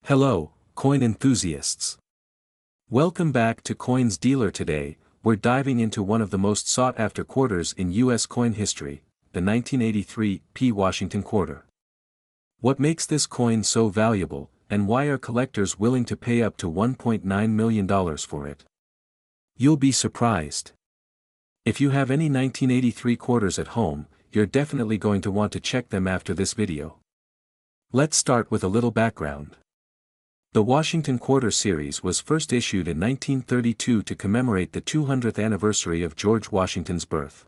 Hello, coin enthusiasts. Welcome back to Coins Dealer. Today, we're diving into one of the most sought-after quarters in U.S. coin history, the 1983 P. Washington quarter. What makes this coin so valuable, and why are collectors willing to pay up to $1.9 million for it? You'll be surprised. If you have any 1983 quarters at home, you're definitely going to want to check them after this video. Let's start with a little background. The Washington Quarter series was first issued in 1932 to commemorate the 200th anniversary of George Washington's birth.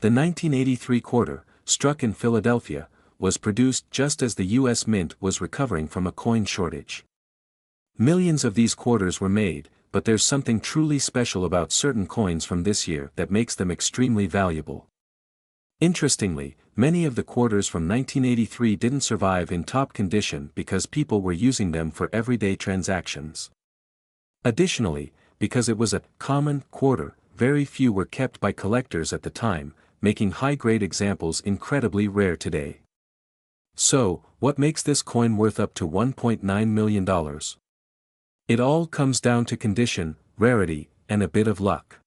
The 1983 quarter, struck in Philadelphia, was produced just as the U.S. Mint was recovering from a coin shortage. Millions of these quarters were made, but there's something truly special about certain coins from this year that makes them extremely valuable. Interestingly, many of the quarters from 1983 didn't survive in top condition because people were using them for everyday transactions. Additionally, because it was a common quarter, very few were kept by collectors at the time, making high-grade examples incredibly rare today. So, what makes this coin worth up to $1.9 million? It all comes down to condition, rarity, and a bit of luck.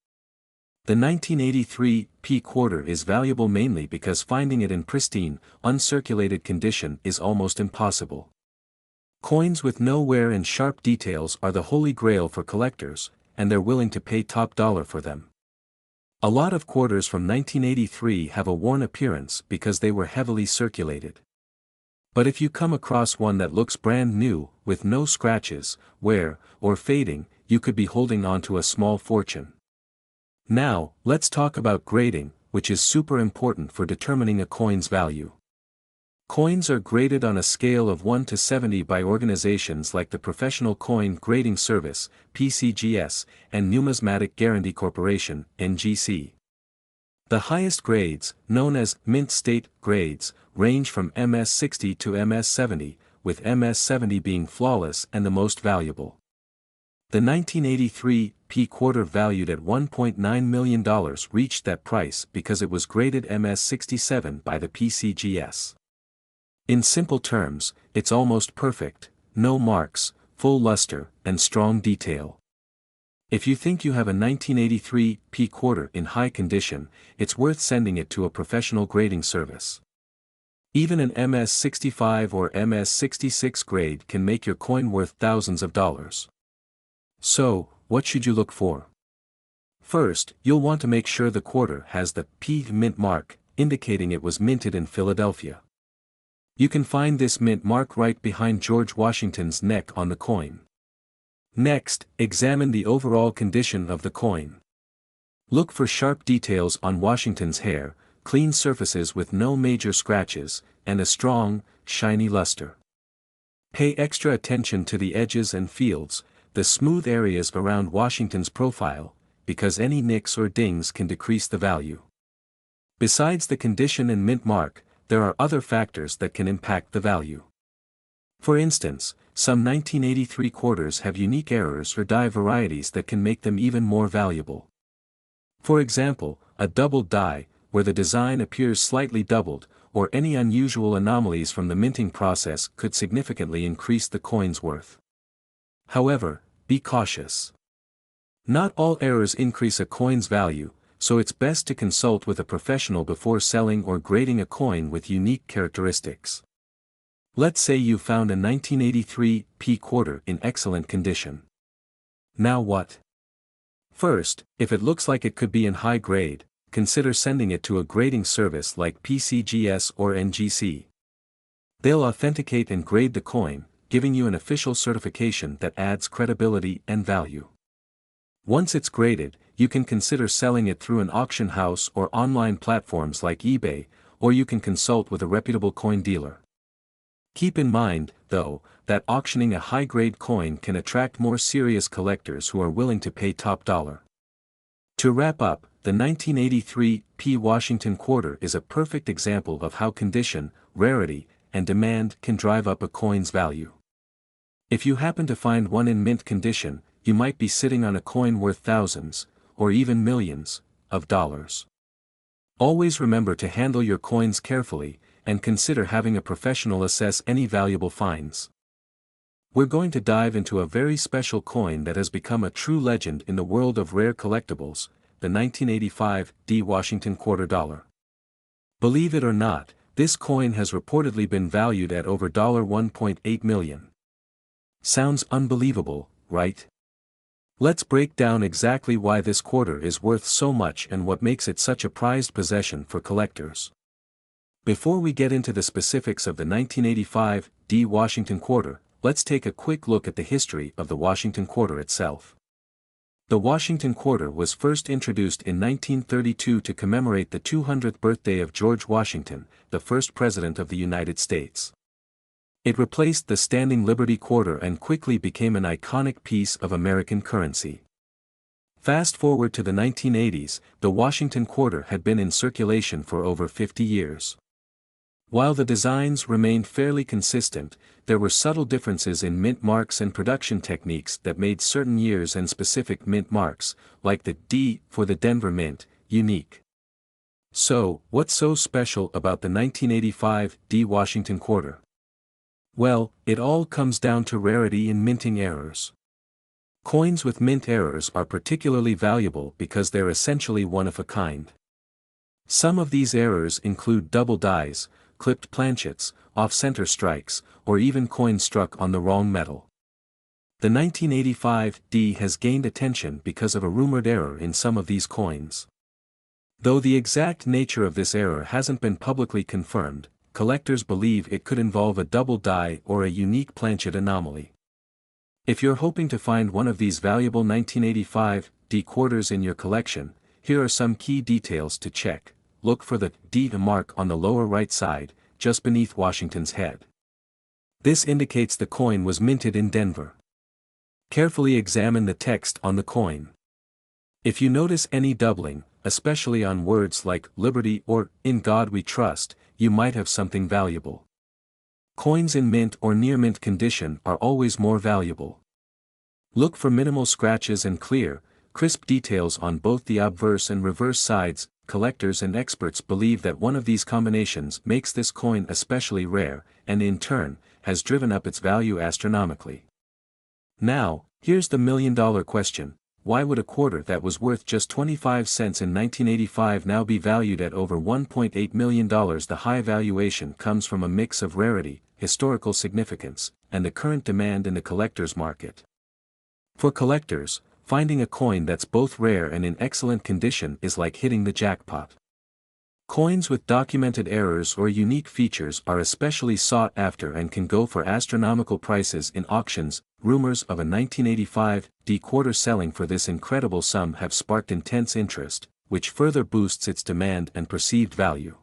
The 1983 P quarter is valuable mainly because finding it in pristine, uncirculated condition is almost impossible. Coins with no wear and sharp details are the holy grail for collectors, and they're willing to pay top dollar for them. A lot of quarters from 1983 have a worn appearance because they were heavily circulated. But if you come across one that looks brand new, with no scratches, wear, or fading, you could be holding on to a small fortune. Now, let's talk about grading, which is super important for determining a coin's value. Coins are graded on a scale of 1 to 70 by organizations like the Professional Coin Grading Service, PCGS, and Numismatic Guarantee Corporation, NGC. The highest grades, known as mint state grades, range from MS-60 to MS-70, with MS-70 being flawless and the most valuable. The 1983 P quarter valued at $1.9 million reached that price because it was graded MS-67 by the PCGS. In simple terms, it's almost perfect, no marks, full luster, and strong detail. If you think you have a 1983 P quarter in high condition, it's worth sending it to a professional grading service. Even an MS-65 or MS-66 grade can make your coin worth thousands of dollars. So, what should you look for? First, you'll want to make sure the quarter has the P mint mark, indicating it was minted in Philadelphia. You can find this mint mark right behind George Washington's neck on the coin. Next, examine the overall condition of the coin. Look for sharp details on Washington's hair, clean surfaces with no major scratches, and a strong, shiny luster. Pay extra attention to the edges and fields, the smooth areas around Washington's profile, because any nicks or dings can decrease the value. Besides the condition and mint mark, there are other factors that can impact the value. For instance, some 1983 quarters have unique errors or die varieties that can make them even more valuable. For example, a doubled die, where the design appears slightly doubled, or any unusual anomalies from the minting process could significantly increase the coin's worth. However, be cautious. Not all errors increase a coin's value, so it's best to consult with a professional before selling or grading a coin with unique characteristics. Let's say you found a 1983 P quarter in excellent condition. Now what? First, if it looks like it could be in high grade, consider sending it to a grading service like PCGS or NGC. They'll authenticate and grade the coin, giving you an official certification that adds credibility and value. Once it's graded, you can consider selling it through an auction house or online platforms like eBay, or you can consult with a reputable coin dealer. Keep in mind, though, that auctioning a high-grade coin can attract more serious collectors who are willing to pay top dollar. To wrap up, the 1983 P Washington quarter is a perfect example of how condition, rarity, and demand can drive up a coin's value. If you happen to find one in mint condition, you might be sitting on a coin worth thousands, or even millions, of dollars. Always remember to handle your coins carefully, and consider having a professional assess any valuable finds. We're going to dive into a very special coin that has become a true legend in the world of rare collectibles, the 1985 D Washington quarter dollar. Believe it or not, this coin has reportedly been valued at over $1.8 million. Sounds unbelievable, right? Let's break down exactly why this quarter is worth so much and what makes it such a prized possession for collectors. Before we get into the specifics of the 1985 D Washington quarter, let's take a quick look at the history of the Washington quarter itself. The Washington quarter was first introduced in 1932 to commemorate the 200th birthday of George Washington, the first President of the United States. It replaced the standing Liberty quarter and quickly became an iconic piece of American currency. Fast forward to the 1980s, the Washington quarter had been in circulation for over 50 years. While the designs remained fairly consistent, there were subtle differences in mint marks and production techniques that made certain years and specific mint marks, like the D for the Denver Mint, unique. So, what's so special about the 1985 D Washington quarter? Well, it all comes down to rarity in minting errors. Coins with mint errors are particularly valuable because they're essentially one of a kind. Some of these errors include double dies, clipped planchets, off-center strikes, or even coins struck on the wrong metal. The 1985 D has gained attention because of a rumored error in some of these coins. Though the exact nature of this error hasn't been publicly confirmed, collectors believe it could involve a double die or a unique planchet anomaly. If you're hoping to find one of these valuable 1985 D quarters in your collection, here are some key details to check. Look for the D mark on the lower right side, just beneath Washington's head. This indicates the coin was minted in Denver. Carefully examine the text on the coin. If you notice any doubling, especially on words like Liberty or In God We Trust, you might have something valuable. Coins in mint or near mint condition are always more valuable. Look for minimal scratches and clear, crisp details on both the obverse and reverse sides. Collectors and experts believe that one of these combinations makes this coin especially rare, and in turn, has driven up its value astronomically. Now, here's the million-dollar question: why would a quarter that was worth just 25 cents in 1985 now be valued at over $1.8 million? The high valuation comes from a mix of rarity, historical significance, and the current demand in the collector's market. For collectors, finding a coin that's both rare and in excellent condition is like hitting the jackpot. Coins with documented errors or unique features are especially sought after and can go for astronomical prices in auctions. Rumors of a 1985 D quarter selling for this incredible sum have sparked intense interest, which further boosts its demand and perceived value.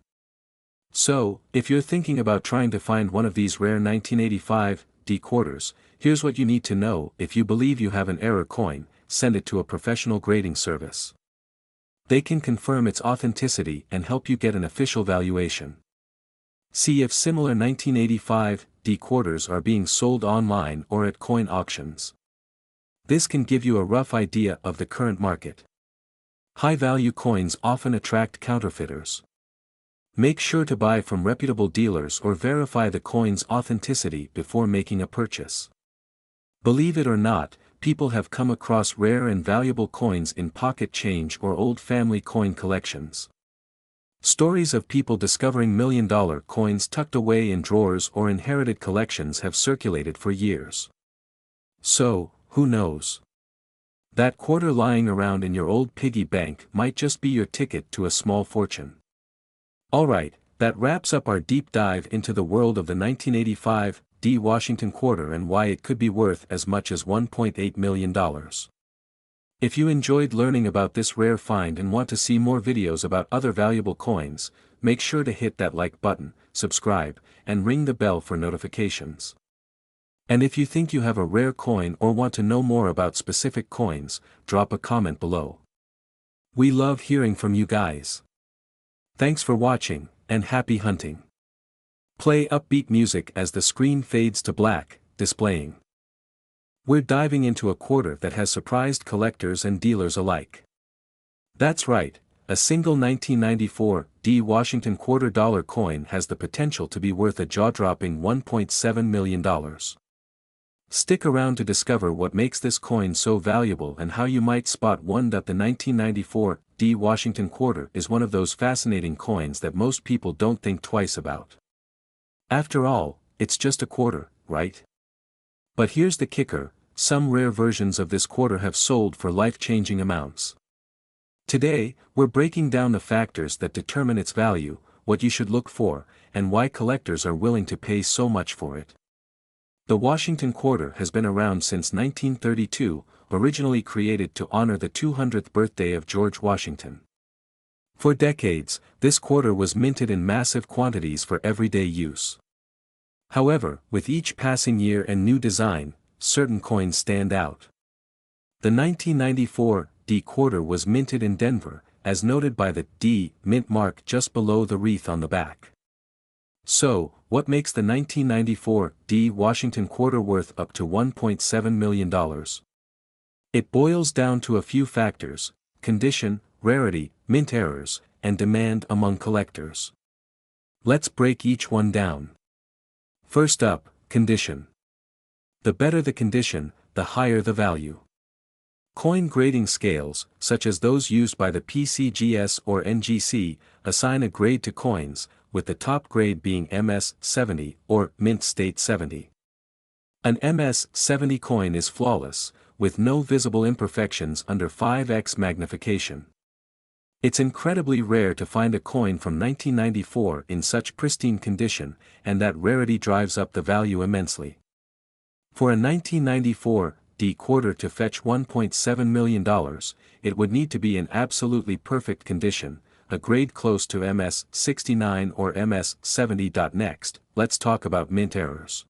So, if you're thinking about trying to find one of these rare 1985 D quarters, here's what you need to know. If you believe you have an error coin, send it to a professional grading service. They can confirm its authenticity and help you get an official valuation. See if similar 1985 D quarters are being sold online or at coin auctions. This can give you a rough idea of the current market. High-value coins often attract counterfeiters. Make sure to buy from reputable dealers or verify the coin's authenticity before making a purchase. Believe it or not, people have come across rare and valuable coins in pocket change or old family coin collections. Stories of people discovering million-dollar coins tucked away in drawers or inherited collections have circulated for years. So, who knows? That quarter lying around in your old piggy bank might just be your ticket to a small fortune. Alright, that wraps up our deep dive into the world of the 1985 D Washington quarter and why it could be worth as much as $1.8 million. If you enjoyed learning about this rare find and want to see more videos about other valuable coins, make sure to hit that like button, subscribe, and ring the bell for notifications. And if you think you have a rare coin or want to know more about specific coins, drop a comment below. We love hearing from you guys. Thanks for watching, and happy hunting. Play upbeat music as the screen fades to black, displaying. We're diving into a quarter that has surprised collectors and dealers alike. That's right, a single 1994 D Washington quarter dollar coin has the potential to be worth a jaw-dropping $1.7 million. Stick around to discover what makes this coin so valuable and how you might spot one. The 1994 D Washington quarter is one of those fascinating coins that most people don't think twice about. After all, it's just a quarter, right? But here's the kicker, some rare versions of this quarter have sold for life-changing amounts. Today, we're breaking down the factors that determine its value, what you should look for, and why collectors are willing to pay so much for it. The Washington quarter has been around since 1932, originally created to honor the 200th birthday of George Washington. For decades, this quarter was minted in massive quantities for everyday use. However, with each passing year and new design, certain coins stand out. The 1994 D quarter was minted in Denver, as noted by the D mint mark just below the wreath on the back. So, what makes the 1994 D Washington quarter worth up to $1.7 million? It boils down to a few factors: condition, rarity, mint errors, and demand among collectors. Let's break each one down. First up, condition. The better the condition, the higher the value. Coin grading scales, such as those used by the PCGS or NGC, assign a grade to coins, with the top grade being MS-70 or Mint State 70. An MS-70 coin is flawless, with no visible imperfections under 5x magnification. It's incredibly rare to find a coin from 1994 in such pristine condition, and that rarity drives up the value immensely. For a 1994 D quarter to fetch $1.7 million, it would need to be in absolutely perfect condition, a grade close to MS-69 or MS-70. Next, let's talk about mint errors.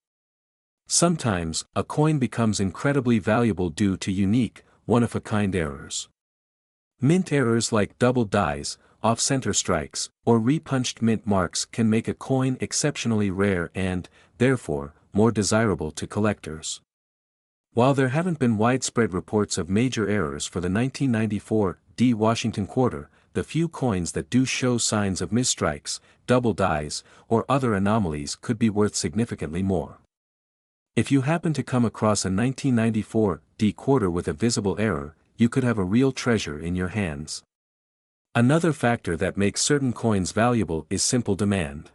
Sometimes, a coin becomes incredibly valuable due to unique, one-of-a-kind errors. Mint errors like double dies, off-center strikes, or repunched mint marks can make a coin exceptionally rare and, therefore, more desirable to collectors. While there haven't been widespread reports of major errors for the 1994 D Washington quarter, the few coins that do show signs of misstrikes, double dies, or other anomalies could be worth significantly more. If you happen to come across a 1994 D quarter with a visible error, you could have a real treasure in your hands. Another factor that makes certain coins valuable is simple demand.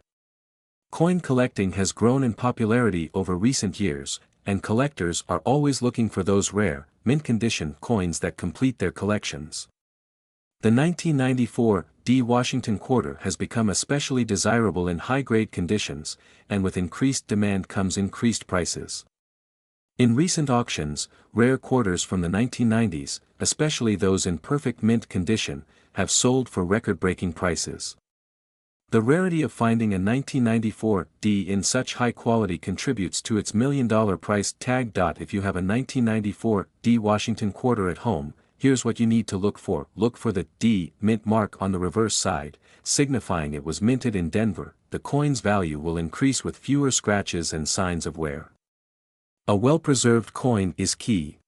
Coin collecting has grown in popularity over recent years, and collectors are always looking for those rare, mint-condition coins that complete their collections. The 1994 D Washington quarter has become especially desirable in high-grade conditions, and with increased demand comes increased prices. In recent auctions, rare quarters from the 1990s, especially those in perfect mint condition, have sold for record-breaking prices. The rarity of finding a 1994 D in such high quality contributes to its $1 million price tag. If you have a 1994 D Washington quarter at home, here's what you need to look for. Look for the D mint mark on the reverse side, signifying it was minted in Denver. The coin's value will increase with fewer scratches and signs of wear. A well-preserved coin is key.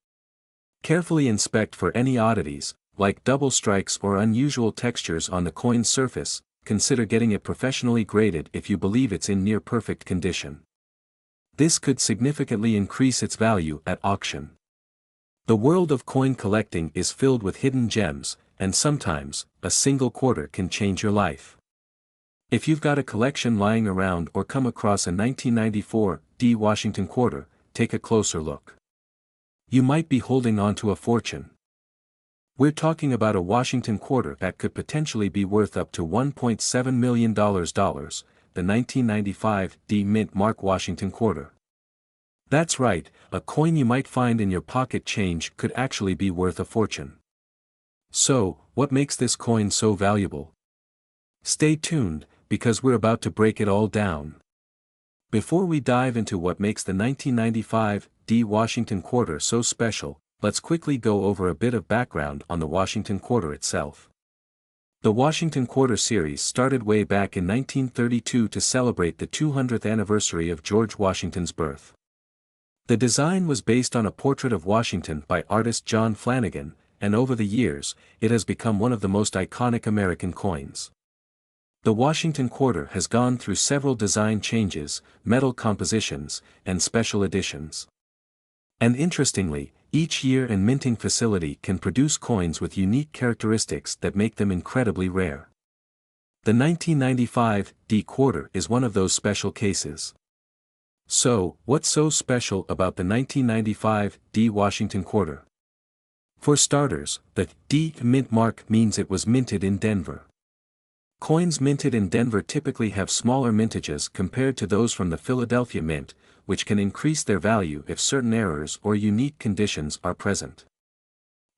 Carefully inspect for any oddities, like double strikes or unusual textures on the coin's surface. Consider getting it professionally graded if you believe it's in near-perfect condition. This could significantly increase its value at auction. The world of coin collecting is filled with hidden gems, and sometimes, a single quarter can change your life. If you've got a collection lying around or come across a 1994 D Washington quarter, take a closer look. You might be holding on to a fortune. We're talking about a Washington quarter that could potentially be worth up to $1.7 million. The 1995 D Mint Mark Washington quarter. That's right, a coin you might find in your pocket change could actually be worth a fortune. So, what makes this coin so valuable? Stay tuned, because we're about to break it all down. Before we dive into what makes the 1995 D Washington quarter so special, let's quickly go over a bit of background on the Washington quarter itself. The Washington quarter series started way back in 1932 to celebrate the 200th anniversary of George Washington's birth. The design was based on a portrait of Washington by artist John Flanagan, and over the years, it has become one of the most iconic American coins. The Washington quarter has gone through several design changes, metal compositions, and special editions. And interestingly, each year and minting facility can produce coins with unique characteristics that make them incredibly rare. The 1995 D quarter is one of those special cases. So, what's so special about the 1995 D Washington quarter? For starters, the D mint mark means it was minted in Denver. Coins minted in Denver typically have smaller mintages compared to those from the Philadelphia Mint, which can increase their value if certain errors or unique conditions are present.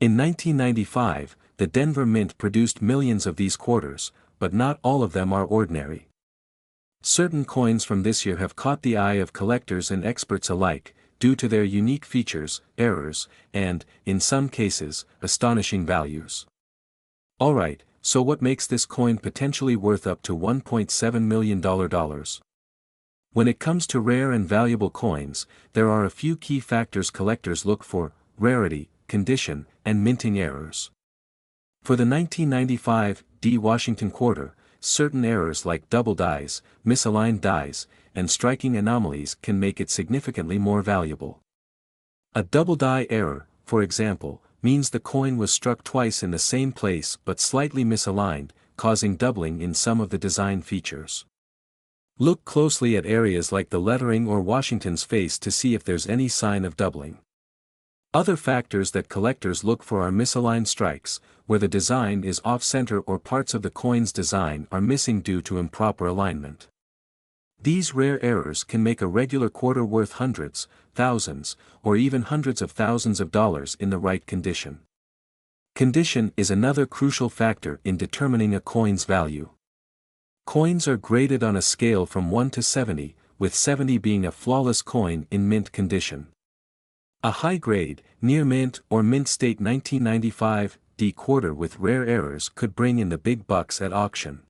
In 1995, the Denver Mint produced millions of these quarters, but not all of them are ordinary. Certain coins from this year have caught the eye of collectors and experts alike, due to their unique features, errors, and, in some cases, astonishing values. Alright, so what makes this coin potentially worth up to $1.7 million? When it comes to rare and valuable coins, there are a few key factors collectors look for: rarity, condition, and minting errors. For the 1995 D Washington quarter, certain errors like double dies, misaligned dies, and striking anomalies can make it significantly more valuable. A double die error, for example, means the coin was struck twice in the same place but slightly misaligned, causing doubling in some of the design features. Look closely at areas like the lettering or Washington's face to see if there's any sign of doubling. Other factors that collectors look for are misaligned strikes, where the design is off-center or parts of the coin's design are missing due to improper alignment. These rare errors can make a regular quarter worth hundreds, thousands, or even hundreds of thousands of dollars in the right condition. Condition is another crucial factor in determining a coin's value. Coins are graded on a scale from 1 to 70, with 70 being a flawless coin in mint condition. A high-grade, near-mint or mint-state 1995 D quarter with rare errors could bring in the big bucks at auction.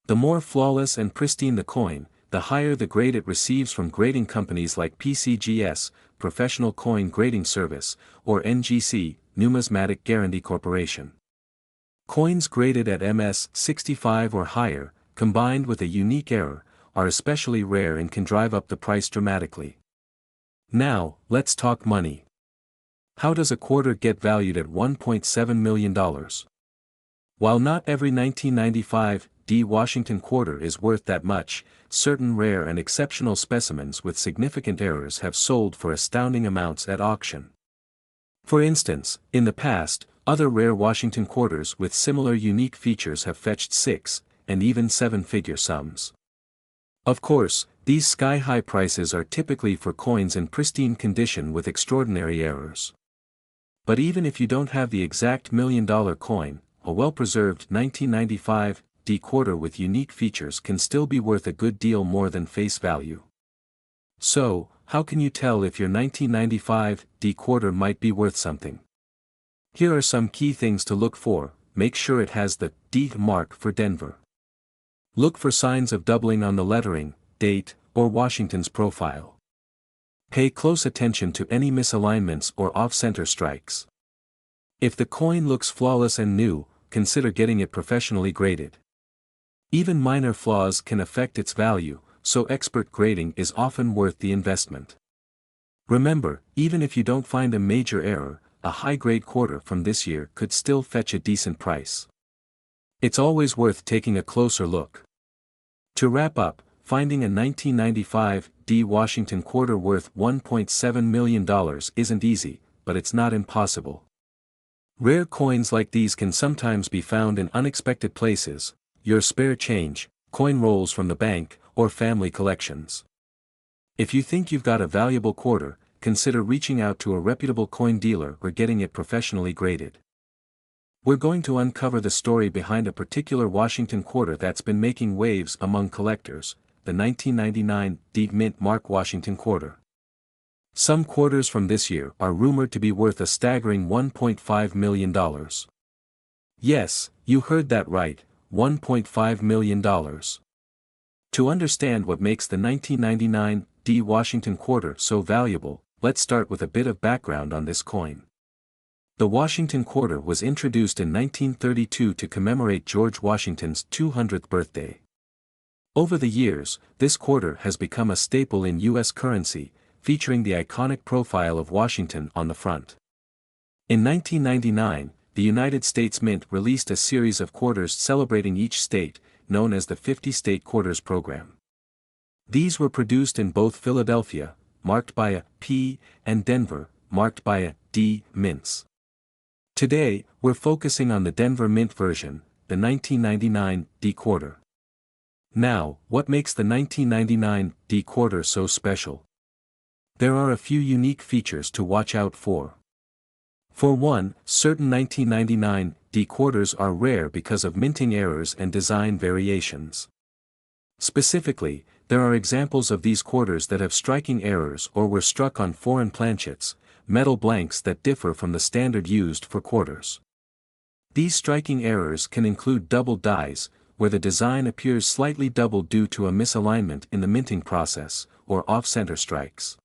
The more flawless and pristine the coin, the higher the grade it receives from grading companies like PCGS, Professional Coin Grading Service, or NGC, Numismatic Guarantee Corporation. Coins graded at MS 65 or higher, combined with a unique error, are especially rare and can drive up the price dramatically. Now, let's talk money. How does a quarter get valued at $1.7 million? While not every 1995 D Washington quarter is worth that much, certain rare and exceptional specimens with significant errors have sold for astounding amounts at auction. For instance, in the past, other rare Washington quarters with similar unique features have fetched 6, and even 7-figure sums. Of course, these sky-high prices are typically for coins in pristine condition with extraordinary errors. But even if you don't have the exact million-dollar coin, a well-preserved 1995 D quarter with unique features can still be worth a good deal more than face value. So, how can you tell if your 1995 D quarter might be worth something? Here are some key things to look for. Make sure it has the D mark for Denver. Look for signs of doubling on the lettering, date, or Washington's profile. Pay close attention to any misalignments or off-center strikes. If the coin looks flawless and new, consider getting it professionally graded. Even minor flaws can affect its value, so expert grading is often worth the investment. Remember, even if you don't find a major error, a high-grade quarter from this year could still fetch a decent price. It's always worth taking a closer look. To wrap up, finding a 1995 D Washington quarter worth $1.7 million isn't easy, but it's not impossible. Rare coins like these can sometimes be found in unexpected places: your spare change, coin rolls from the bank, or family collections. If you think you've got a valuable quarter, consider reaching out to a reputable coin dealer or getting it professionally graded. We're going to uncover the story behind a particular Washington quarter that's been making waves among collectors, the 1999 D Mint Mark Washington quarter. Some quarters from this year are rumored to be worth a staggering $1.5 million. Yes, you heard that right, $1.5 million. To understand what makes the 1999 D Washington quarter so valuable, let's start with a bit of background on this coin. The Washington quarter was introduced in 1932 to commemorate George Washington's 200th birthday. Over the years, this quarter has become a staple in U.S. currency, featuring the iconic profile of Washington on the front. In 1999, the United States Mint released a series of quarters celebrating each state, known as the 50-State Quarters Program. These were produced in both Philadelphia, marked by a P, and Denver, marked by a D, mints. Today, we're focusing on the Denver Mint version, the 1999 D quarter. Now, what makes the 1999 D quarter so special? There are a few unique features to watch out for. For one, certain 1999 D quarters are rare because of minting errors and design variations. Specifically, there are examples of these quarters that have striking errors or were struck on foreign planchets, metal blanks that differ from the standard used for quarters. These striking errors can include double dies, where the design appears slightly doubled due to a misalignment in the minting process, or off-center strikes.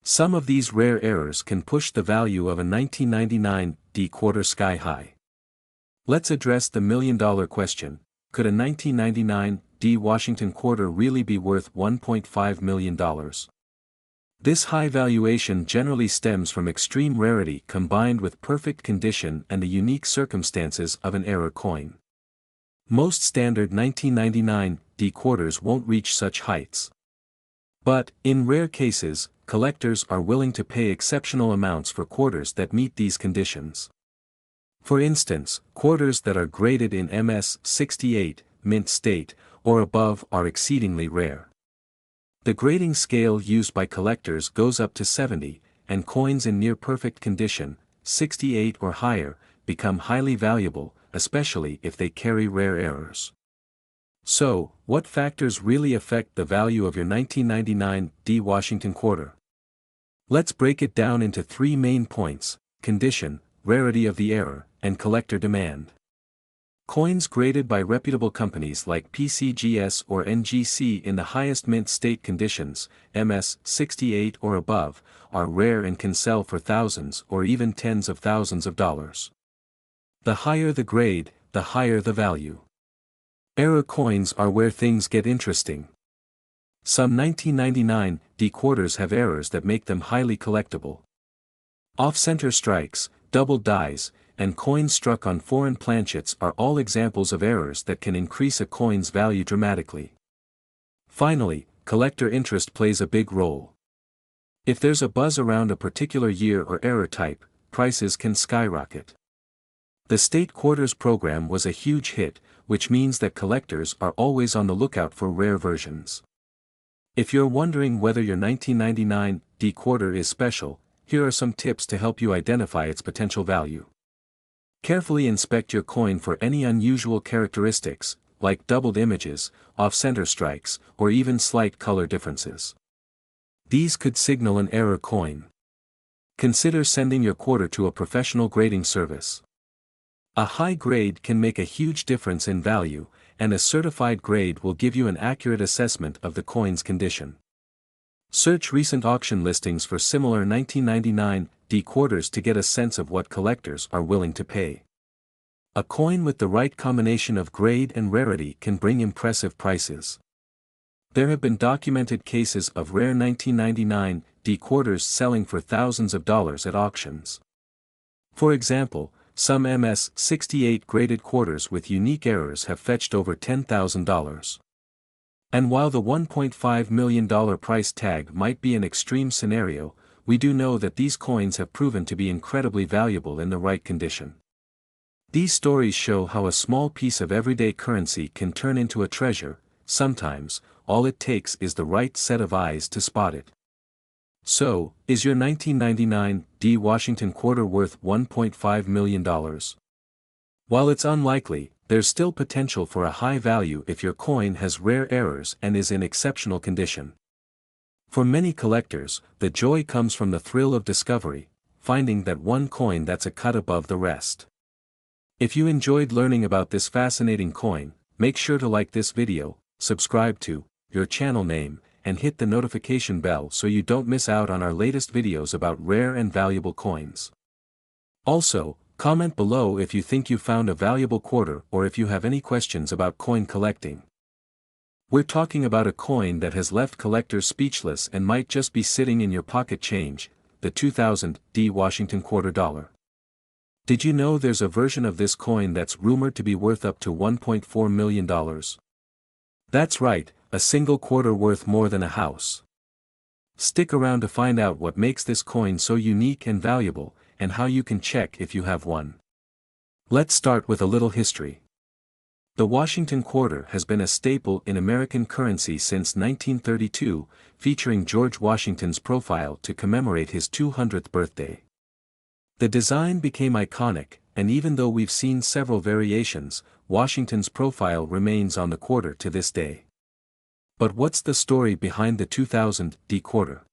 Some of these rare errors can push the value of a 1999 D quarter sky high. Let's address the million-dollar question: could a 1999 D Washington quarter really be worth $1.5 million? This high valuation generally stems from extreme rarity combined with perfect condition and the unique circumstances of an error coin. Most standard 1999 D quarters won't reach such heights. But, in rare cases, collectors are willing to pay exceptional amounts for quarters that meet these conditions. For instance, quarters that are graded in MS-68, mint state, or above are exceedingly rare. The grading scale used by collectors goes up to 70, and coins in near-perfect condition, 68 or higher, become highly valuable, especially if they carry rare errors. So, what factors really affect the value of your 1999 D Washington quarter? Let's break it down into three main points: condition, rarity of the error, and collector demand. Coins graded by reputable companies like PCGS or NGC in the highest mint state conditions, MS-68 or above, are rare and can sell for thousands or even tens of thousands of dollars. The higher the grade, the higher the value. Error coins are where things get interesting. Some 1999 D quarters have errors that make them highly collectible. Off-center strikes, double dies, and coins struck on foreign planchets are all examples of errors that can increase a coin's value dramatically. Finally, collector interest plays a big role. If there's a buzz around a particular year or error type, prices can skyrocket. The State Quarters program was a huge hit, which means that collectors are always on the lookout for rare versions. If you're wondering whether your 1999 D quarter is special, here are some tips to help you identify its potential value. Carefully inspect your coin for any unusual characteristics, like doubled images, off-center strikes, or even slight color differences. These could signal an error coin. Consider sending your quarter to a professional grading service. A high grade can make a huge difference in value, and a certified grade will give you an accurate assessment of the coin's condition. Search recent auction listings for similar 1999 D quarters to get a sense of what collectors are willing to pay. A coin with the right combination of grade and rarity can bring impressive prices. There have been documented cases of rare 1999 D quarters selling for thousands of dollars at auctions. For example, some MS-68 graded quarters with unique errors have fetched over $10,000. And while the $1.5 million price tag might be an extreme scenario, we do know that these coins have proven to be incredibly valuable in the right condition. These stories show how a small piece of everyday currency can turn into a treasure. Sometimes, all it takes is the right set of eyes to spot it. So, is your 1999 D Washington quarter worth $1.5 million? While it's unlikely, there's still potential for a high value if your coin has rare errors and is in exceptional condition. For many collectors, the joy comes from the thrill of discovery, finding that one coin that's a cut above the rest. If you enjoyed learning about this fascinating coin, make sure to like this video, subscribe to your channel name, and hit the notification bell so you don't miss out on our latest videos about rare and valuable coins. Also, comment below if you think you found a valuable quarter or if you have any questions about coin collecting. We're talking about a coin that has left collectors speechless and might just be sitting in your pocket change, the 2000 D Washington quarter dollar. Did you know there's a version of this coin that's rumored to be worth up to $1.4 million? That's right, a single quarter worth more than a house. Stick around to find out what makes this coin so unique and valuable, and how you can check if you have one. Let's start with a little history. The Washington quarter has been a staple in American currency since 1932, featuring George Washington's profile to commemorate his 200th birthday. The design became iconic, and even though we've seen several variations, Washington's profile remains on the quarter to this day. But what's the story behind the 2000 D quarter?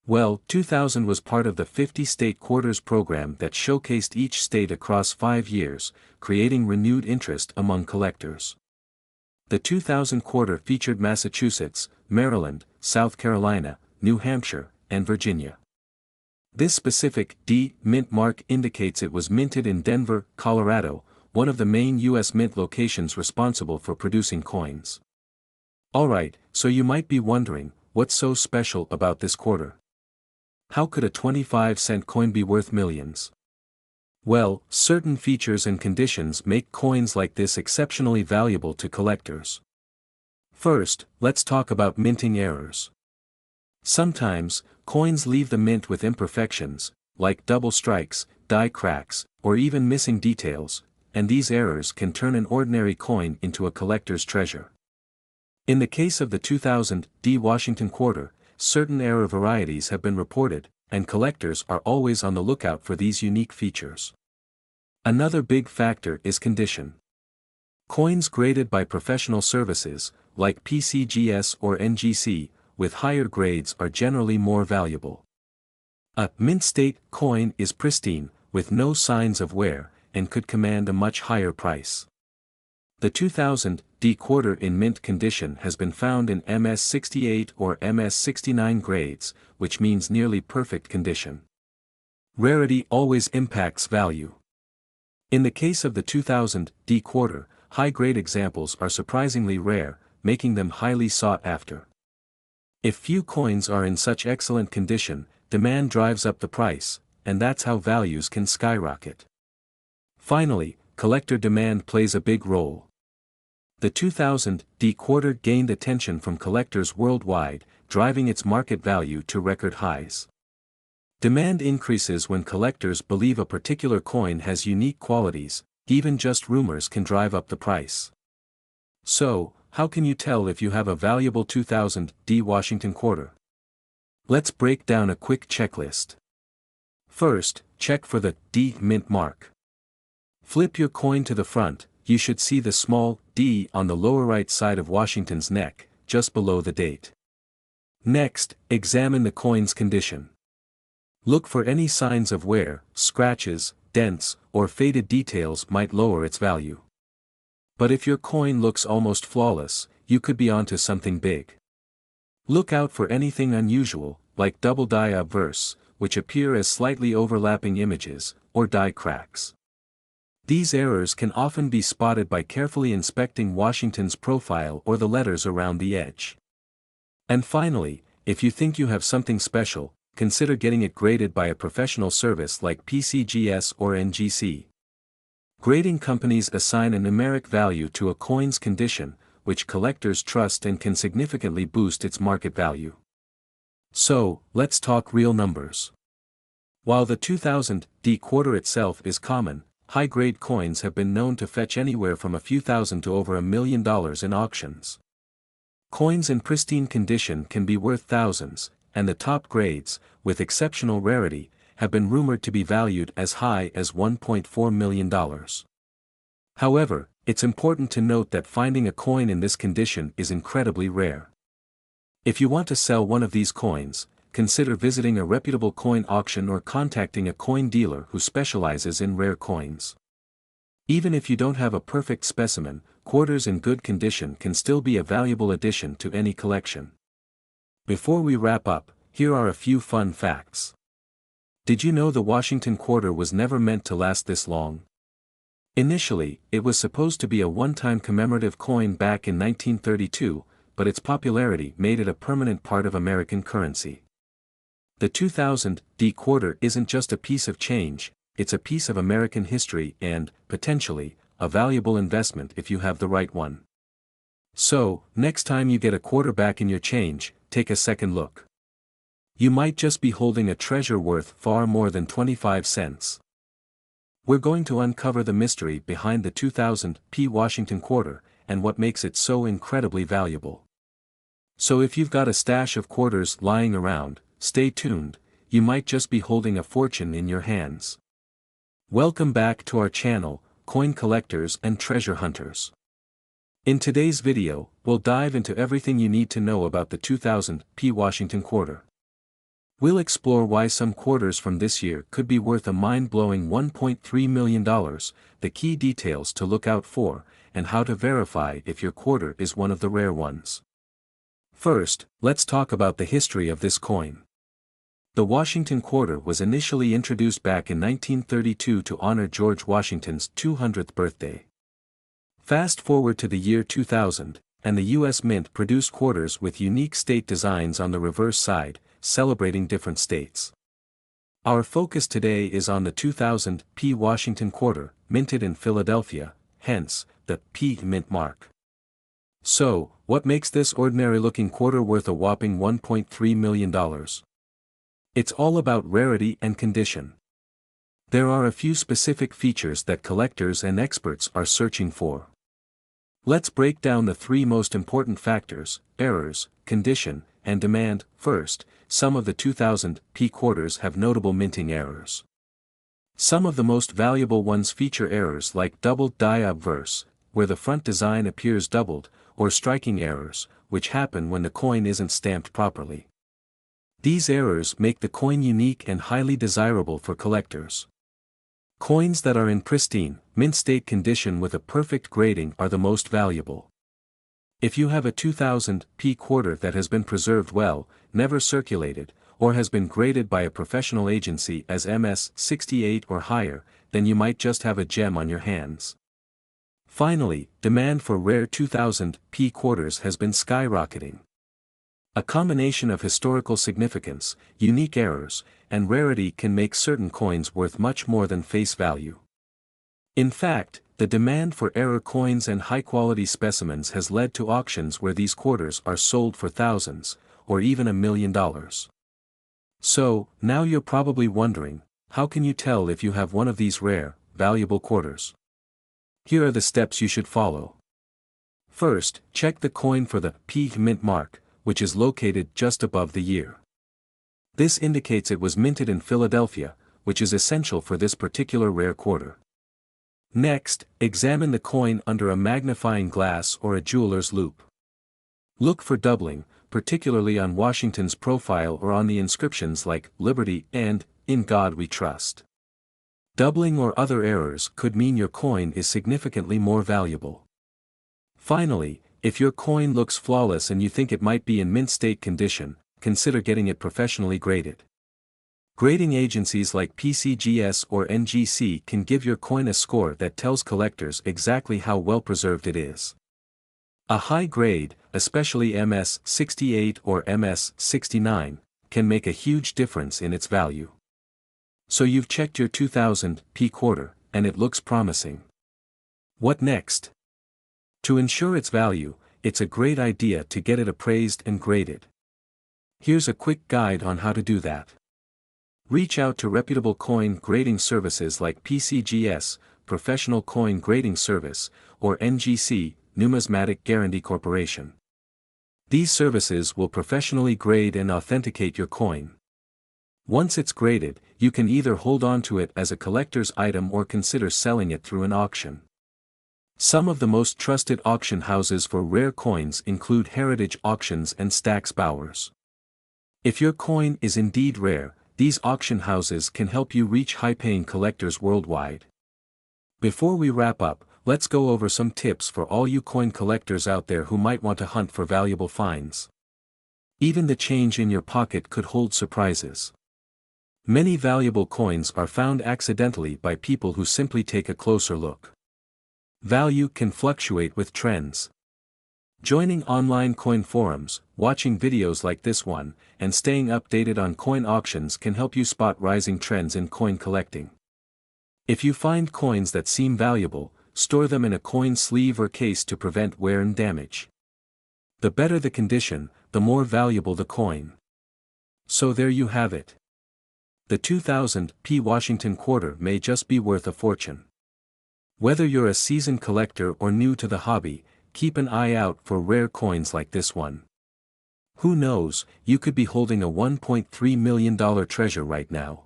Well, 2000 was part of the 50-state quarters program that showcased each state across 5 years, creating renewed interest among collectors. The 2000 quarter featured Massachusetts, Maryland, South Carolina, New Hampshire, and Virginia. This specific D mint mark indicates it was minted in Denver, Colorado, one of the main U.S. mint locations responsible for producing coins. Alright, so you might be wondering, what's so special about this quarter? How could a 25-cent coin be worth millions? Well, certain features and conditions make coins like this exceptionally valuable to collectors. First, let's talk about minting errors. Sometimes, coins leave the mint with imperfections, like double strikes, die cracks, or even missing details, and these errors can turn an ordinary coin into a collector's treasure. In the case of the 2000 D Washington quarter, certain error varieties have been reported, and collectors are always on the lookout for these unique features. Another big factor is condition. Coins graded by professional services, like PCGS or NGC, with higher grades are generally more valuable. A mint state coin is pristine, with no signs of wear, and could command a much higher price. The 2000 D quarter in mint condition has been found in MS68 or MS69 grades, which means nearly perfect condition. Rarity always impacts value. In the case of the 2000 D quarter, high-grade examples are surprisingly rare, making them highly sought after. If few coins are in such excellent condition, demand drives up the price, and that's how values can skyrocket. Finally, collector demand plays a big role. The 2000 D quarter gained attention from collectors worldwide, driving its market value to record highs. Demand increases when collectors believe a particular coin has unique qualities, even just rumors can drive up the price. So, how can you tell if you have a valuable 2000 D Washington quarter? Let's break down a quick checklist. First, check for the D mint mark. Flip your coin to the front. You should see the small D on the lower right side of Washington's neck, just below the date. Next, examine the coin's condition. Look for any signs of wear, scratches, dents, or faded details might lower its value. But if your coin looks almost flawless, you could be onto something big. Look out for anything unusual, like double die obverse, which appear as slightly overlapping images, or die cracks. These errors can often be spotted by carefully inspecting Washington's profile or the letters around the edge. And finally, if you think you have something special, consider getting it graded by a professional service like PCGS or NGC. Grading companies assign a numeric value to a coin's condition, which collectors trust and can significantly boost its market value. So, let's talk real numbers. While the 2000 D quarter itself is common, high-grade coins have been known to fetch anywhere from a few thousand to over $1 million in auctions. Coins in pristine condition can be worth thousands, and the top grades, with exceptional rarity, have been rumored to be valued as high as $1.4 million. However, it's important to note that finding a coin in this condition is incredibly rare. If you want to sell one of these coins, consider visiting a reputable coin auction or contacting a coin dealer who specializes in rare coins. Even if you don't have a perfect specimen, quarters in good condition can still be a valuable addition to any collection. Before we wrap up, here are a few fun facts. Did you know the Washington quarter was never meant to last this long? Initially, it was supposed to be a one-time commemorative coin back in 1932, but its popularity made it a permanent part of American currency. The 2000 D quarter isn't just a piece of change, it's a piece of American history and, potentially, a valuable investment if you have the right one. So, next time you get a quarter back in your change, take a second look. You might just be holding a treasure worth far more than 25 cents. We're going to uncover the mystery behind the 2000 P Washington quarter, and what makes it so incredibly valuable. So if you've got a stash of quarters lying around, stay tuned, you might just be holding a fortune in your hands. Welcome back to our channel, Coin Collectors and Treasure Hunters. In today's video, we'll dive into everything you need to know about the 2000 P Washington quarter. We'll explore why some quarters from this year could be worth a mind-blowing $1.3 million, the key details to look out for, and how to verify if your quarter is one of the rare ones. First, let's talk about the history of this coin. The Washington quarter was initially introduced back in 1932 to honor George Washington's 200th birthday. Fast forward to the year 2000, and the U.S. Mint produced quarters with unique state designs on the reverse side, celebrating different states. Our focus today is on the 2000 P Washington quarter, minted in Philadelphia, hence, the P mint mark. So, what makes this ordinary-looking quarter worth a whopping $1.3 million? It's all about rarity and condition. There are a few specific features that collectors and experts are searching for. Let's break down the three most important factors: errors, condition, and demand. First, some of the 2000 P quarters have notable minting errors. Some of the most valuable ones feature errors like doubled die obverse, where the front design appears doubled, or striking errors, which happen when the coin isn't stamped properly. These errors make the coin unique and highly desirable for collectors. Coins that are in pristine, mint state condition with a perfect grading are the most valuable. If you have a 2000 P quarter that has been preserved well, never circulated, or has been graded by a professional agency as MS 68 or higher, then you might just have a gem on your hands. Finally, demand for rare 2000 P quarters has been skyrocketing. A combination of historical significance, unique errors, and rarity can make certain coins worth much more than face value. In fact, the demand for error coins and high-quality specimens has led to auctions where these quarters are sold for thousands, or even $1 million. So, now you're probably wondering, how can you tell if you have one of these rare, valuable quarters? Here are the steps you should follow. First, check the coin for the P mint mark, which is located just above the year. This indicates it was minted in Philadelphia, which is essential for this particular rare quarter. Next, examine the coin under a magnifying glass or a jeweler's loupe. Look for doubling, particularly on Washington's profile or on the inscriptions like "Liberty" and "In God We Trust." Doubling or other errors could mean your coin is significantly more valuable. Finally, if your coin looks flawless and you think it might be in mint state condition, consider getting it professionally graded. Grading agencies like PCGS or NGC can give your coin a score that tells collectors exactly how well preserved it is. A high grade, especially MS 68 or MS 69, can make a huge difference in its value. So you've checked your 2000 P quarter, and it looks promising. What next? To ensure its value, it's a great idea to get it appraised and graded. Here's a quick guide on how to do that. Reach out to reputable coin grading services like PCGS, Professional Coin Grading Service, or NGC, Numismatic Guarantee Corporation. These services will professionally grade and authenticate your coin. Once it's graded, you can either hold on to it as a collector's item or consider selling it through an auction. Some of the most trusted auction houses for rare coins include Heritage Auctions and Stack's Bowers. If your coin is indeed rare, these auction houses can help you reach high-paying collectors worldwide. Before we wrap up, let's go over some tips for all you coin collectors out there who might want to hunt for valuable finds. Even the change in your pocket could hold surprises. Many valuable coins are found accidentally by people who simply take a closer look. Value can fluctuate with trends. Joining online coin forums, watching videos like this one, and staying updated on coin auctions can help you spot rising trends in coin collecting. If you find coins that seem valuable, store them in a coin sleeve or case to prevent wear and damage. The better the condition, the more valuable the coin. So there you have it. The 2000 P Washington quarter may just be worth a fortune. Whether you're a seasoned collector or new to the hobby, keep an eye out for rare coins like this one. Who knows, you could be holding a $1.3 million treasure right now.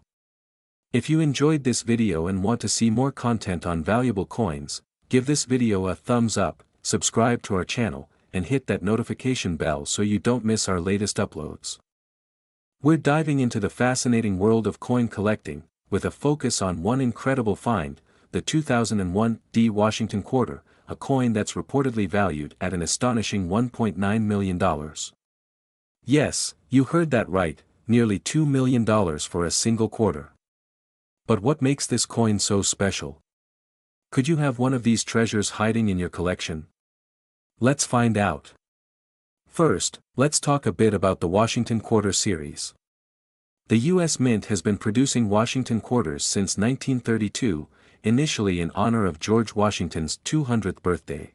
If you enjoyed this video and want to see more content on valuable coins, give this video a thumbs up, subscribe to our channel, and hit that notification bell so you don't miss our latest uploads. We're diving into the fascinating world of coin collecting, with a focus on one incredible find, the 2001 D Washington quarter, a coin that's reportedly valued at an astonishing $1.9 million. Yes, you heard that right, nearly $2 million for a single quarter. But what makes this coin so special? Could you have one of these treasures hiding in your collection? Let's find out. First, let's talk a bit about the Washington Quarter series. The U.S. Mint has been producing Washington quarters since 1932, initially in honor of George Washington's 200th birthday.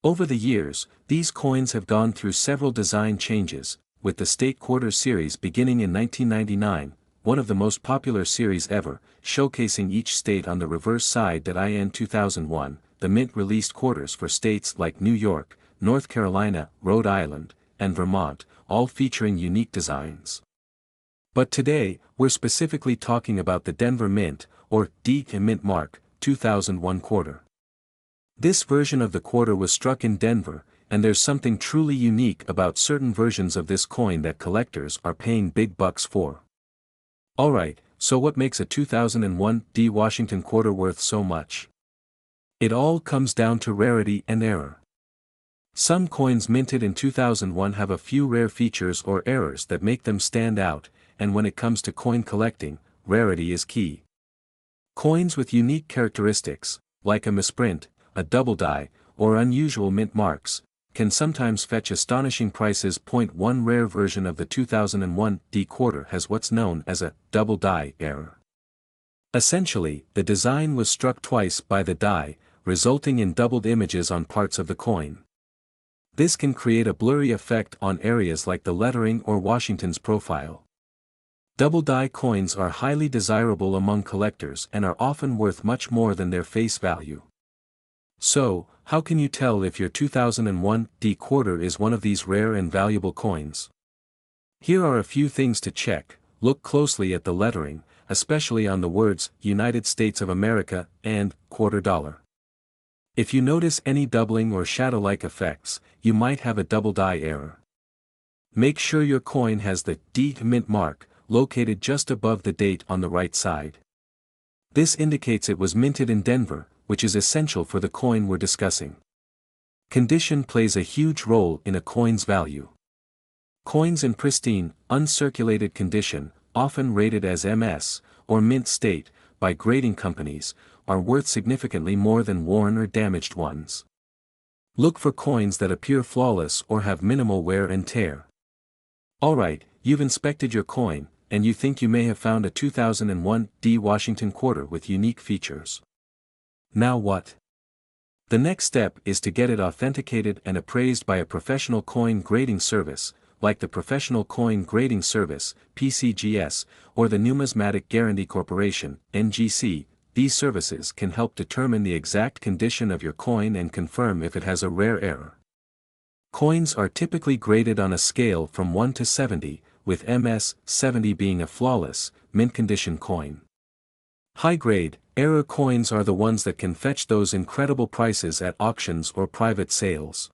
Over the years, these coins have gone through several design changes, with the State Quarter series beginning in 1999, one of the most popular series ever, showcasing each state on the reverse side. That in 2001, the Mint released quarters for states like New York, North Carolina, Rhode Island, and Vermont, all featuring unique designs. But today, we're specifically talking about the Denver Mint, or D Mint Mark, 2001 quarter. This version of the quarter was struck in Denver, and there's something truly unique about certain versions of this coin that collectors are paying big bucks for. Alright, so what makes a 2001 D Washington quarter worth so much? It all comes down to rarity and error. Some coins minted in 2001 have a few rare features or errors that make them stand out, and when it comes to coin collecting, rarity is key. Coins with unique characteristics, like a misprint, a double die, or unusual mint marks, can sometimes fetch astonishing prices. One rare version of the 2001 D quarter has what's known as a double die error. Essentially, the design was struck twice by the die, resulting in doubled images on parts of the coin. This can create a blurry effect on areas like the lettering or Washington's profile. Double die coins are highly desirable among collectors and are often worth much more than their face value. So, how can you tell if your 2001 D quarter is one of these rare and valuable coins? Here are a few things to check. Look closely at the lettering, especially on the words United States of America and quarter dollar. If you notice any doubling or shadow-like effects, you might have a double die error. Make sure your coin has the D Mint mark, located just above the date on the right side. This indicates it was minted in Denver, which is essential for the coin we're discussing. Condition plays a huge role in a coin's value. Coins in pristine, uncirculated condition, often rated as MS, or mint state, by grading companies, are worth significantly more than worn or damaged ones. Look for coins that appear flawless or have minimal wear and tear. Alright, you've inspected your coin, and you think you may have found a 2001 D Washington quarter with unique features. Now what? The next step is to get it authenticated and appraised by a professional coin grading service, like the Professional Coin Grading Service, PCGS, or the Numismatic Guarantee Corporation, NGC. These services can help determine the exact condition of your coin and confirm if it has a rare error. Coins are typically graded on a scale from 1 to 70, with MS 70 being a flawless, mint condition coin. High-grade, error coins are the ones that can fetch those incredible prices at auctions or private sales.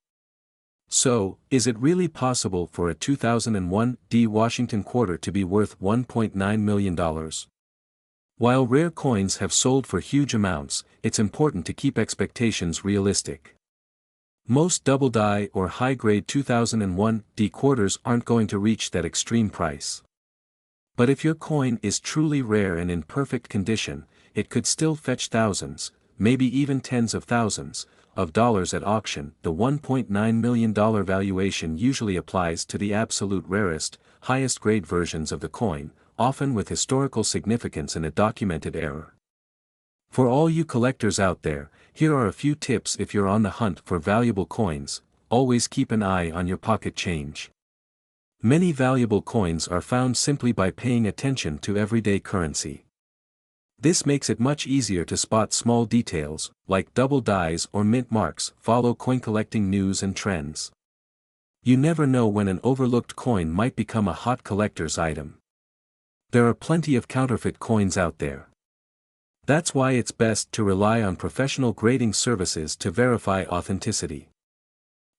So, is it really possible for a 2001 D Washington quarter to be worth $1.9 million? While rare coins have sold for huge amounts, it's important to keep expectations realistic. Most double die or high-grade 2001 D quarters aren't going to reach that extreme price. But if your coin is truly rare and in perfect condition, it could still fetch thousands, maybe even tens of thousands, of dollars at auction. The $1.9 million valuation usually applies to the absolute rarest, highest grade versions of the coin, often with historical significance and a documented error. For all you collectors out there, here are a few tips if you're on the hunt for valuable coins. Always keep an eye on your pocket change. Many valuable coins are found simply by paying attention to everyday currency. This makes it much easier to spot small details, like double dies or mint marks. Follow coin collecting news and trends. You never know when an overlooked coin might become a hot collector's item. There are plenty of counterfeit coins out there. That's why it's best to rely on professional grading services to verify authenticity.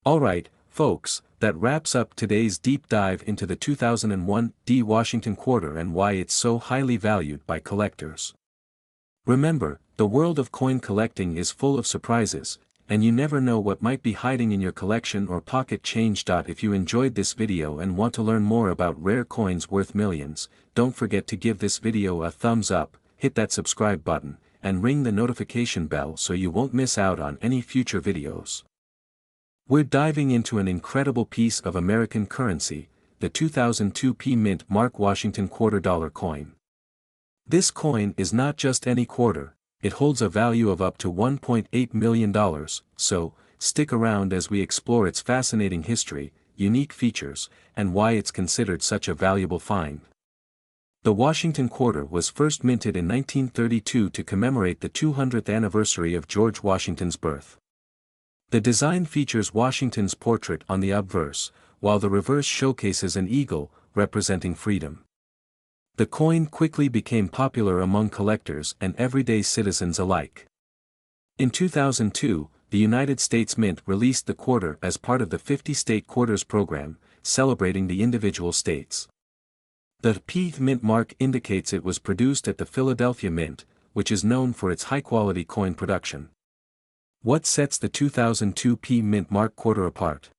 Alright, folks, that wraps up today's deep dive into the 2001 D Washington quarter and why it's so highly valued by collectors. Remember, the world of coin collecting is full of surprises, and you never know what might be hiding in your collection or pocket change. If you enjoyed this video and want to learn more about rare coins worth millions, don't forget to give this video a thumbs up, hit that subscribe button, and ring the notification bell so you won't miss out on any future videos. We're diving into an incredible piece of American currency, the 2002 P Mint Mark Washington $quarter coin. This coin is not just any quarter, it holds a value of up to $1.8 million, so, stick around as we explore its fascinating history, unique features, and why it's considered such a valuable find. The Washington quarter was first minted in 1932 to commemorate the 200th anniversary of George Washington's birth. The design features Washington's portrait on the obverse, while the reverse showcases an eagle, representing freedom. The coin quickly became popular among collectors and everyday citizens alike. In 2002, the United States Mint released the quarter as part of the 50-state quarters program, celebrating the individual states. The P Mint mark indicates it was produced at the Philadelphia Mint, which is known for its high-quality coin production. What sets the 2002 P Mint Mark quarter apart?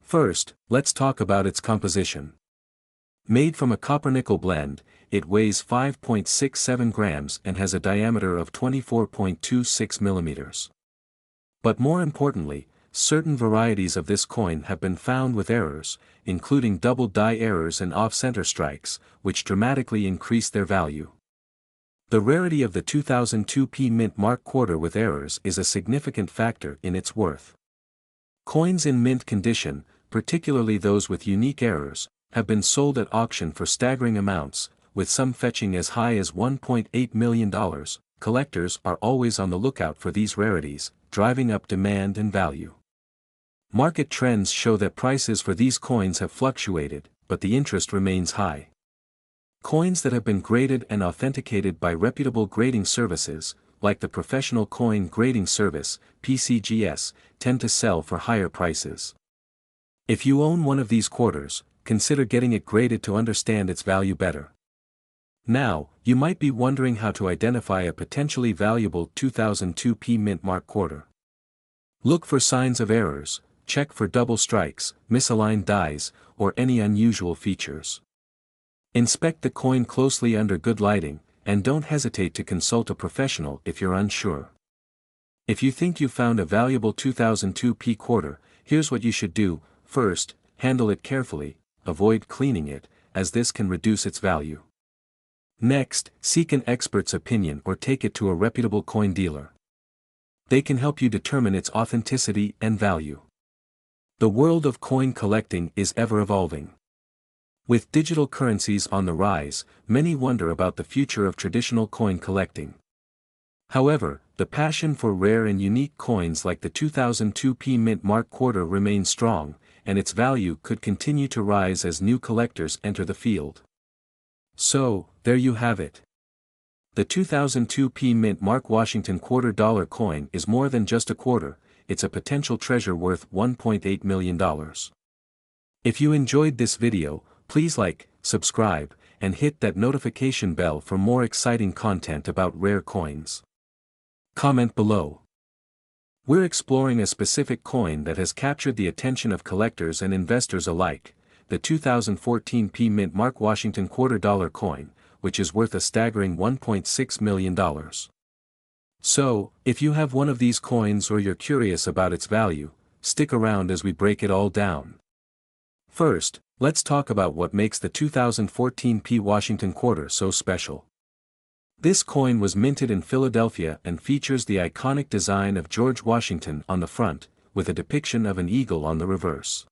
First, let's talk about its composition. Made from a copper-nickel blend, it weighs 5.67 grams and has a diameter of 24.26 millimeters. But more importantly, certain varieties of this coin have been found with errors, including double die errors and off-center strikes, which dramatically increase their value. The rarity of the 2002 P Mint Mark quarter with errors is a significant factor in its worth. Coins in mint condition, particularly those with unique errors, have been sold at auction for staggering amounts, with some fetching as high as $1.8 million. Collectors are always on the lookout for these rarities, driving up demand and value. Market trends show that prices for these coins have fluctuated, but the interest remains high. Coins that have been graded and authenticated by reputable grading services, like the Professional Coin Grading Service, PCGS, tend to sell for higher prices. If you own one of these quarters, consider getting it graded to understand its value better. Now, you might be wondering how to identify a potentially valuable 2002 P Mint Mark quarter. Look for signs of errors, check for double strikes, misaligned dies, or any unusual features. Inspect the coin closely under good lighting, and don't hesitate to consult a professional if you're unsure. If you think you found a valuable 2002 P quarter, here's what you should do. First, handle it carefully, avoid cleaning it, as this can reduce its value. Next, seek an expert's opinion or take it to a reputable coin dealer. They can help you determine its authenticity and value. The world of coin collecting is ever evolving. With digital currencies on the rise, many wonder about the future of traditional coin collecting. However, the passion for rare and unique coins like the 2002 P Mint Mark quarter remains strong, and its value could continue to rise as new collectors enter the field. So, there you have it. The 2002 P Mint Mark Washington $quarter coin is more than just a quarter, it's a potential treasure worth $1.8 million. If you enjoyed this video, please like, subscribe, and hit that notification bell for more exciting content about rare coins. Comment below. We're exploring a specific coin that has captured the attention of collectors and investors alike, the 2014 P Mint Mark Washington $quarter coin, which is worth a staggering $1.6 million. So, if you have one of these coins or you're curious about its value, stick around as we break it all down. First, let's talk about what makes the 2014 P. Washington quarter so special. This coin was minted in Philadelphia and features the iconic design of George Washington on the front, with a depiction of an eagle on the reverse.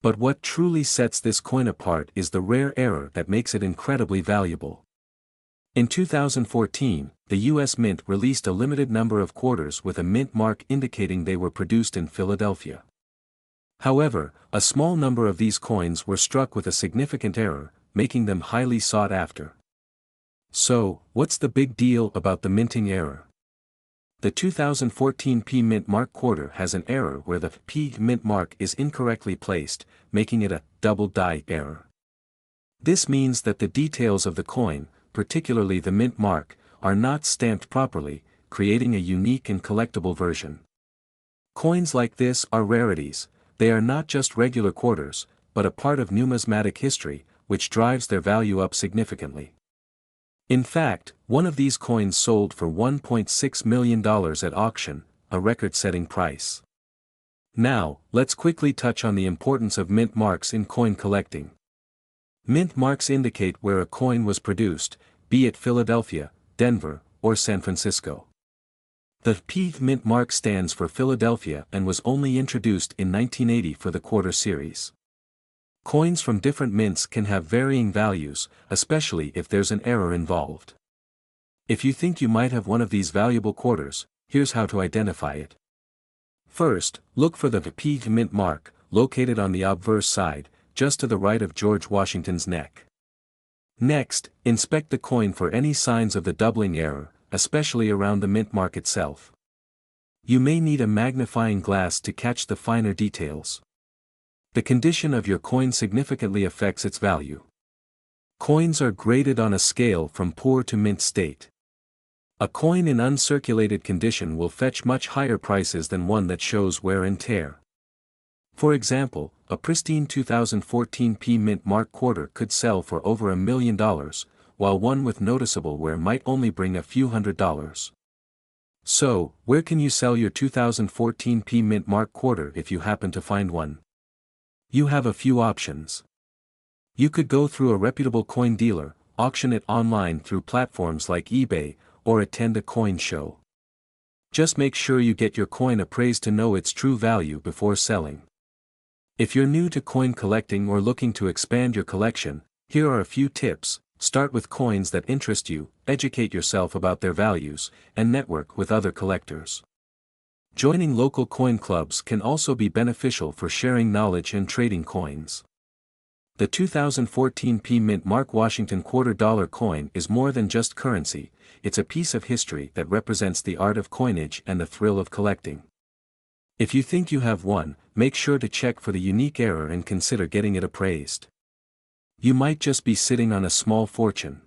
But what truly sets this coin apart is the rare error that makes it incredibly valuable. In 2014, the U.S. Mint released a limited number of quarters with a mint mark indicating they were produced in Philadelphia. However, a small number of these coins were struck with a significant error, making them highly sought after. So, what's the big deal about the minting error? The 2014 P Mint Mark quarter has an error where the P Mint mark is incorrectly placed, making it a double die error. This means that the details of the coin, particularly the mint mark, are not stamped properly, creating a unique and collectible version. Coins like this are rarities. They are not just regular quarters, but a part of numismatic history, which drives their value up significantly. In fact, one of these coins sold for $1.6 million at auction, a record-setting price. Now, let's quickly touch on the importance of mint marks in coin collecting. Mint marks indicate where a coin was produced, be it Philadelphia, Denver, or San Francisco. The P Mint mark stands for Philadelphia and was only introduced in 1980 for the quarter series. Coins from different mints can have varying values, especially if there's an error involved. If you think you might have one of these valuable quarters, here's how to identify it. First, look for the P Mint mark, located on the obverse side, just to the right of George Washington's neck. Next, inspect the coin for any signs of the doubling error, especially around the mint mark itself. You may need a magnifying glass to catch the finer details. The condition of your coin significantly affects its value. Coins are graded on a scale from poor to mint state. A coin in uncirculated condition will fetch much higher prices than one that shows wear and tear. For example, a pristine 2014 P Mint Mark quarter could sell for over $1 million, while one with noticeable wear might only bring a few $100s. So, where can you sell your 2014 P Mint Mark quarter if you happen to find one? You have a few options. You could go through a reputable coin dealer, auction it online through platforms like eBay, or attend a coin show. Just make sure you get your coin appraised to know its true value before selling. If you're new to coin collecting or looking to expand your collection, here are a few tips. Start with coins that interest you, educate yourself about their values, and network with other collectors. Joining local coin clubs can also be beneficial for sharing knowledge and trading coins. The 2014 P Mint Mark Washington $quarter coin is more than just currency, it's a piece of history that represents the art of coinage and the thrill of collecting. If you think you have one, make sure to check for the unique error and consider getting it appraised. You might just be sitting on a small fortune.